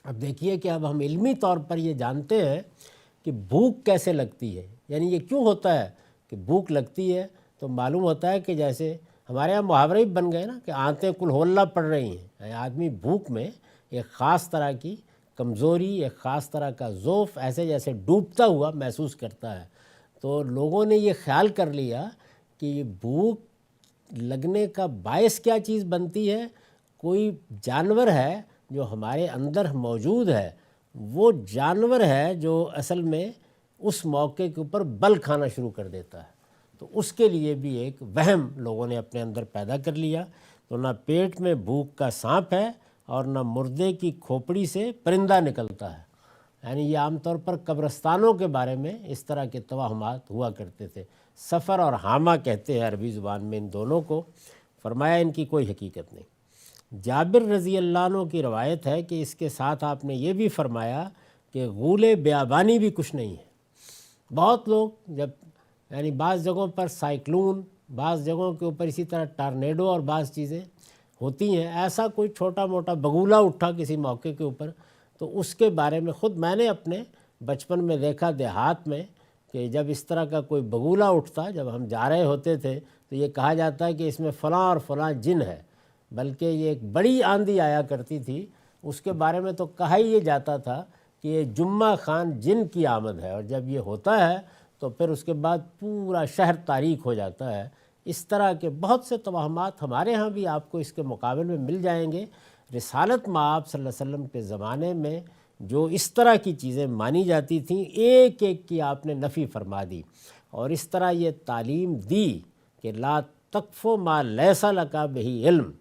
اب دیکھیے کہ اب ہم علمی طور پر یہ جانتے ہیں کہ بھوک کیسے لگتی ہے. یعنی یہ کیوں ہوتا ہے کہ بھوک لگتی ہے؟ تو معلوم ہوتا ہے کہ جیسے ہمارے یہاں محاورے بھی بن گئے نا کہ آنتیں کل ہولہ پڑ رہی ہیں. یعنی آدمی بھوک میں ایک خاص طرح کی کمزوری، ایک خاص طرح کا ضعف، ایسے جیسے ڈوبتا ہوا محسوس کرتا ہے. تو لوگوں نے یہ خیال کر لیا کہ یہ بھوک لگنے کا باعث کیا چیز بنتی ہے؟ کوئی جانور ہے جو ہمارے اندر موجود ہے، وہ جانور ہے جو اصل میں اس موقع کے اوپر بل کھانا شروع کر دیتا ہے. تو اس کے لیے بھی ایک وہم لوگوں نے اپنے اندر پیدا کر لیا. تو نہ پیٹ میں بھوک کا سانپ ہے اور نہ مردے کی کھوپڑی سے پرندہ نکلتا ہے. یعنی یہ عام طور پر قبرستانوں کے بارے میں اس طرح کے توہمات ہوا کرتے تھے. سفر اور حامہ کہتے ہیں عربی زبان میں ان دونوں کو. فرمایا ان کی کوئی حقیقت نہیں. جابر رضی اللہ عنہ کی روایت ہے کہ اس کے ساتھ آپ نے یہ بھی فرمایا کہ غول بیابانی بھی کچھ نہیں ہے. بہت لوگ جب یعنی بعض جگہوں پر سائیکلون، بعض جگہوں کے اوپر اسی طرح ٹارنیڈو اور بعض چیزیں ہوتی ہیں، ایسا کوئی چھوٹا موٹا بگولا اٹھا کسی موقع کے اوپر، تو اس کے بارے میں خود میں نے اپنے بچپن میں دیکھا دیہات میں کہ جب اس طرح کا کوئی بگولا اٹھتا، جب ہم جا رہے ہوتے تھے تو یہ کہا جاتا ہے کہ اس میں فلاں اور فلاں جن ہے. بلکہ یہ ایک بڑی آندھی آیا کرتی تھی، اس کے بارے میں تو کہا ہی یہ جاتا تھا کہ یہ جمعہ خان جن کی آمد ہے، اور جب یہ ہوتا ہے تو پھر اس کے بعد پورا شہر تاریک ہو جاتا ہے. اس طرح کے بہت سے توہمات ہمارے ہاں بھی آپ کو اس کے مقابل میں مل جائیں گے. رسالت مآب صلی اللہ علیہ وسلم کے زمانے میں جو اس طرح کی چیزیں مانی جاتی تھیں، ایک ایک کی آپ نے نفی فرما دی، اور اس طرح یہ تعلیم دی کہ لا تقف ما لیس لک بہ علم.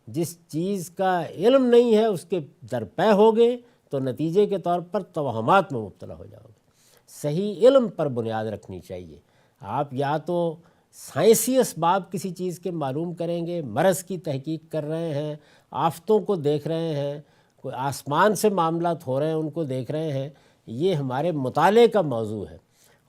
جس چیز کا علم نہیں ہے اس کے درپے ہوگے تو نتیجے کے طور پر توہمات میں مبتلا ہو جاؤ گے. صحیح علم پر بنیاد رکھنی چاہیے. آپ یا تو سائنسی اسباب کسی چیز کے معلوم کریں گے، مرض کی تحقیق کر رہے ہیں، آفتوں کو دیکھ رہے ہیں، کوئی آسمان سے معاملات ہو رہے ہیں ان کو دیکھ رہے ہیں، یہ ہمارے مطالعے کا موضوع ہے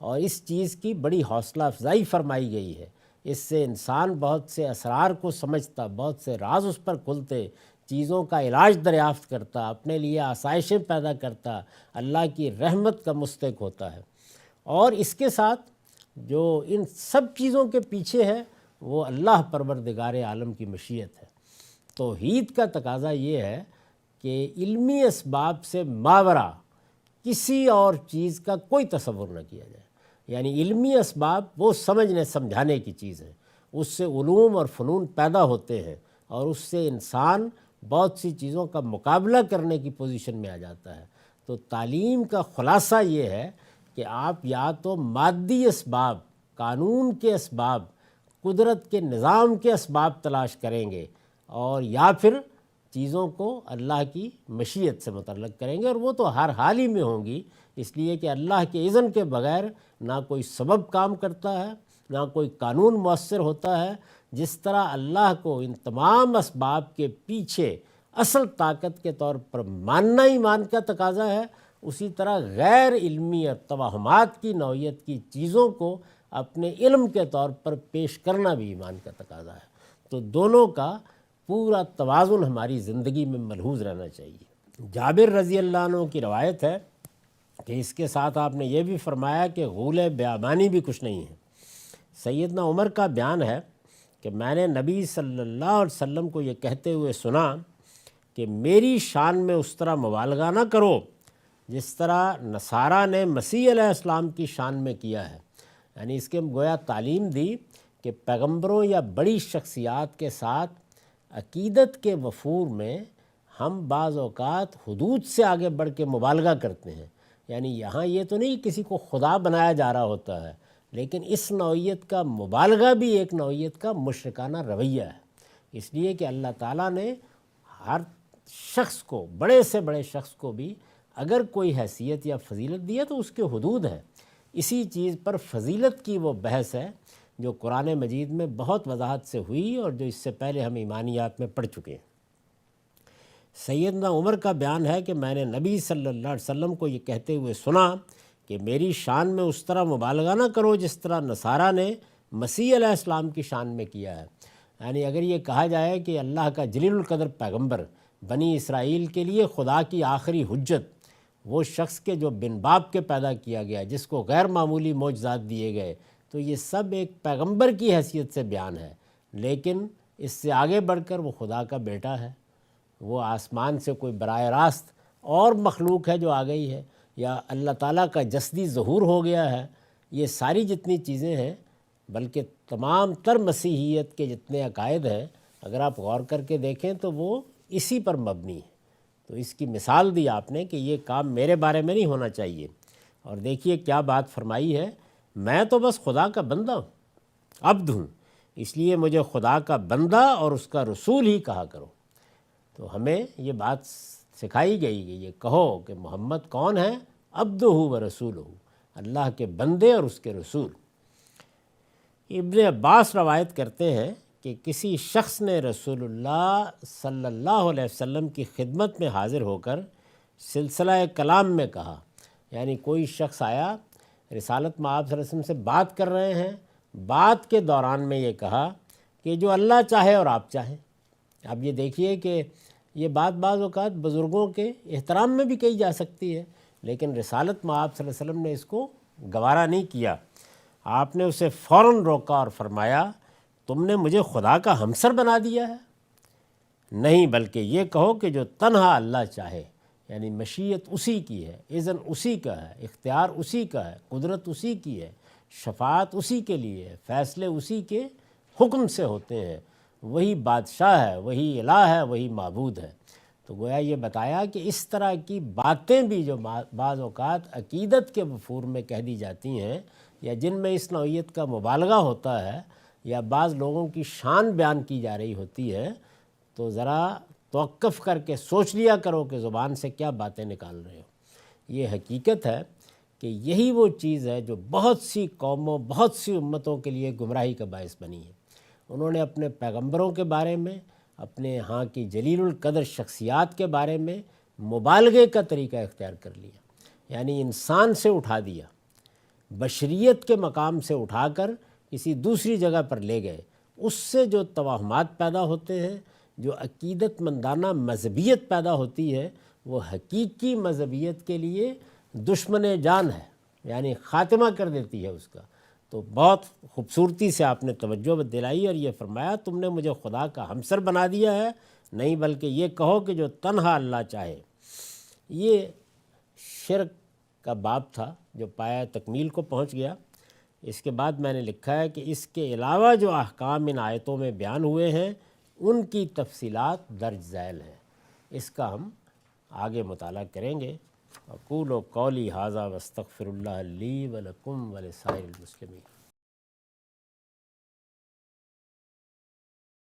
اور اس چیز کی بڑی حوصلہ افزائی فرمائی گئی ہے. اس سے انسان بہت سے اسرار کو سمجھتا، بہت سے راز اس پر کھلتے، چیزوں کا علاج دریافت کرتا، اپنے لیے آسائشیں پیدا کرتا، اللہ کی رحمت کا مستحق ہوتا ہے. اور اس کے ساتھ جو ان سب چیزوں کے پیچھے ہے وہ اللہ پروردگار عالم کی مشیت ہے. توحید کا تقاضا یہ ہے کہ علمی اسباب سے ماورا کسی اور چیز کا کوئی تصور نہ کیا جائے. یعنی علمی اسباب وہ سمجھنے سمجھانے کی چیز ہے، اس سے علوم اور فنون پیدا ہوتے ہیں اور اس سے انسان بہت سی چیزوں کا مقابلہ کرنے کی پوزیشن میں آ جاتا ہے. تو تعلیم کا خلاصہ یہ ہے کہ آپ یا تو مادی اسباب، قانون کے اسباب قدرت کے نظام کے اسباب تلاش کریں گے، اور یا پھر چیزوں کو اللہ کی مشیت سے متعلق کریں گے، اور وہ تو ہر حال ہی میں ہوں گی، اس لیے کہ اللہ کے اذن کے بغیر نہ کوئی سبب کام کرتا ہے، نہ کوئی قانون مؤثر ہوتا ہے۔ جس طرح اللہ کو ان تمام اسباب کے پیچھے اصل طاقت کے طور پر ماننا ایمان کا تقاضا ہے، اسی طرح غیر علمی اور توہمات کی نوعیت کی چیزوں کو اپنے علم کے طور پر پیش کرنا بھی ایمان کا تقاضا ہے۔ تو دونوں کا پورا توازن ہماری زندگی میں ملحوظ رہنا چاہیے۔ جابر رضی اللہ عنہ کی روایت ہے کہ اس کے ساتھ آپ نے یہ بھی فرمایا کہ غول بیابانی بھی کچھ نہیں ہے۔ سیدنا عمر کا بیان ہے کہ میں نے نبی صلی اللہ علیہ وسلم کو یہ کہتے ہوئے سنا کہ میری شان میں اس طرح مبالغہ نہ کرو جس طرح نصارہ نے مسیح علیہ السلام کی شان میں کیا ہے۔ یعنی اس کے گویا تعلیم دی کہ پیغمبروں یا بڑی شخصیات کے ساتھ عقیدت کے وفور میں ہم بعض اوقات حدود سے آگے بڑھ کے مبالغہ کرتے ہیں۔ یعنی یہاں یہ تو نہیں کسی کو خدا بنایا جا رہا ہوتا ہے، لیکن اس نوعیت کا مبالغہ بھی ایک نوعیت کا مشرکانہ رویہ ہے، اس لیے کہ اللہ تعالیٰ نے ہر شخص کو، بڑے سے بڑے شخص کو بھی اگر کوئی حیثیت یا فضیلت دی ہے تو اس کے حدود ہیں۔ اسی چیز پر فضیلت کی وہ بحث ہے جو قرآن مجید میں بہت وضاحت سے ہوئی اور جو اس سے پہلے ہم ایمانیات میں پڑھ چکے ہیں۔ سیدنا عمر کا بیان ہے کہ میں نے نبی صلی اللہ علیہ وسلم کو یہ کہتے ہوئے سنا کہ میری شان میں اس طرح مبالغہ نہ کرو جس طرح نصارہ نے مسیح علیہ السلام کی شان میں کیا ہے۔ یعنی اگر یہ کہا جائے کہ اللہ کا جلیل القدر پیغمبر بنی اسرائیل کے لیے خدا کی آخری حجت، وہ شخص کے جو بن باپ کے پیدا کیا گیا، جس کو غیر معمولی معجزات دیے گئے، تو یہ سب ایک پیغمبر کی حیثیت سے بیان ہے، لیکن اس سے آگے بڑھ کر وہ خدا کا بیٹا ہے، وہ آسمان سے کوئی براہ راست اور مخلوق ہے جو آ گئی ہے، یا اللہ تعالیٰ کا جسدی ظہور ہو گیا ہے۔ یہ ساری جتنی چیزیں ہیں، بلکہ تمام تر مسیحیت کے جتنے عقائد ہیں، اگر آپ غور کر کے دیکھیں تو وہ اسی پر مبنی ہے۔ تو اس کی مثال دی آپ نے کہ یہ کام میرے بارے میں نہیں ہونا چاہیے، اور دیکھیے کیا بات فرمائی ہے، میں تو بس خدا کا بندہ ہوں، عبد ہوں، اس لیے مجھے خدا کا بندہ اور اس کا رسول ہی کہا کرو۔ تو ہمیں یہ بات سکھائی گئی کہ یہ کہو کہ محمد کون ہے، عبدہ و رسولہ، اللہ کے بندے اور اس کے رسول۔ ابن عباس روایت کرتے ہیں کہ کسی شخص نے رسول اللہ صلی اللہ علیہ وسلم کی خدمت میں حاضر ہو کر سلسلہ کلام میں کہا، یعنی کوئی شخص آیا، رسالت میں آپ صلی اللہ علیہ وسلم سے بات کر رہے ہیں، بات کے دوران میں یہ کہا کہ جو اللہ چاہے اور آپ چاہیں۔ اب یہ دیکھیے کہ یہ بات بعض اوقات بزرگوں کے احترام میں بھی کہی جا سکتی ہے، لیکن رسالت میں آپ صلی اللہ علیہ وسلم نے اس کو گوارا نہیں کیا۔ آپ نے اسے فوراً روکا اور فرمایا، تم نے مجھے خدا کا ہمسر بنا دیا ہے؟ نہیں، بلکہ یہ کہو کہ جو تنہا اللہ چاہے، یعنی مشیت اسی کی ہے، اذن اسی کا ہے، اختیار اسی کا ہے، قدرت اسی کی ہے، شفاعت اسی کے لیے ہے، فیصلے اسی کے حکم سے ہوتے ہیں، وہی بادشاہ ہے، وہی الہ ہے، وہی معبود ہے۔ تو گویا یہ بتایا کہ اس طرح کی باتیں بھی جو بعض اوقات عقیدت کے وفور میں کہہ دی جاتی ہیں، یا جن میں اس نوعیت کا مبالغہ ہوتا ہے، یا بعض لوگوں کی شان بیان کی جا رہی ہوتی ہے، تو ذرا توقف کر کے سوچ لیا کرو کہ زبان سے کیا باتیں نکال رہے ہو۔ یہ حقیقت ہے کہ یہی وہ چیز ہے جو بہت سی قوموں، بہت سی امتوں کے لیے گمراہی کا باعث بنی ہے۔ انہوں نے اپنے پیغمبروں کے بارے میں، اپنے ہاں کی جلیل القدر شخصیات کے بارے میں مبالغے کا طریقہ اختیار کر لیا، یعنی انسان سے اٹھا دیا، بشریت کے مقام سے اٹھا کر کسی دوسری جگہ پر لے گئے۔ اس سے جو توہمات پیدا ہوتے ہیں، جو عقیدت مندانہ مذہبیت پیدا ہوتی ہے، وہ حقیقی مذہبیت کے لیے دشمن جان ہے، یعنی خاتمہ کر دیتی ہے اس کا۔ تو بہت خوبصورتی سے آپ نے توجہ دلائی اور یہ فرمایا، تم نے مجھے خدا کا ہمسر بنا دیا ہے؟ نہیں، بلکہ یہ کہو کہ جو تنہا اللہ چاہے۔ یہ شرک کا باب تھا جو پایہ تکمیل کو پہنچ گیا۔ اس کے بعد میں نے لکھا ہے کہ اس کے علاوہ جو احکام ان آیتوں میں بیان ہوئے ہیں، ان کی تفصیلات درج ذیل ہیں۔ اس کا ہم آگے مطالعہ کریں گے۔ اقول قولی ھذا واستغفر اللہ لی ولکم ولسائر المسلمین۔